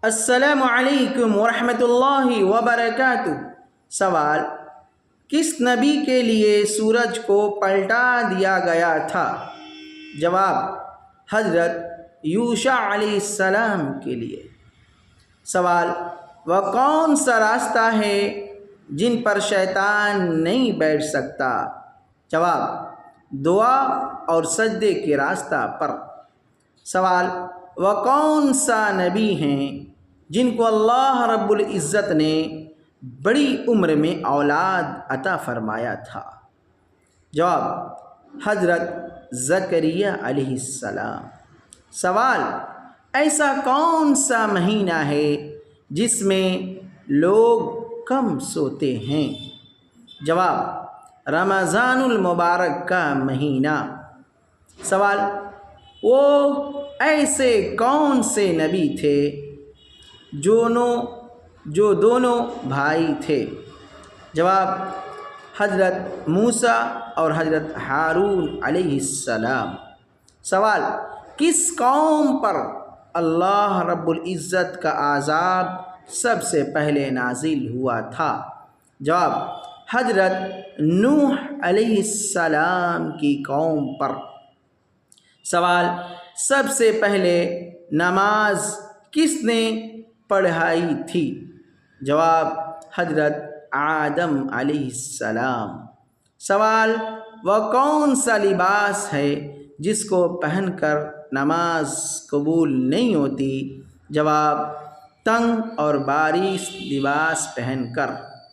السلام علیکم ورحمۃ اللہ وبرکاتہ۔ سوال: کس نبی کے لیے سورج کو پلٹا دیا گیا تھا؟ جواب: حضرت یوشع علیہ السلام کے لیے۔ سوال: وہ کون سا راستہ ہے جن پر شیطان نہیں بیٹھ سکتا؟ جواب: دعا اور سجدے کے راستہ پر۔ سوال: وہ کون سا نبی ہیں جن کو اللہ رب العزت نے بڑی عمر میں اولاد عطا فرمایا تھا؟ جواب: حضرت زکریا علیہ السلام۔ سوال: ایسا کون سا مہینہ ہے جس میں لوگ کم سوتے ہیں؟ جواب: رمضان المبارک کا مہینہ۔ سوال: وہ ایسے کون سے نبی تھے جو دونوں بھائی تھے؟ جواب: حضرت موسیٰ اور حضرت ہارون علیہ السلام۔ سوال: کس قوم پر اللہ رب العزت کا عذاب سب سے پہلے نازل ہوا تھا؟ جواب: حضرت نوح علیہ السلام کی قوم پر۔ سوال: سب سے پہلے نماز کس نے پڑھائی تھی؟ جواب: حضرت آدم علیہ السلام۔ سوال: وہ کون سا لباس ہے جس کو پہن کر نماز قبول نہیں ہوتی؟ جواب: تنگ اور باریک لباس پہن کر۔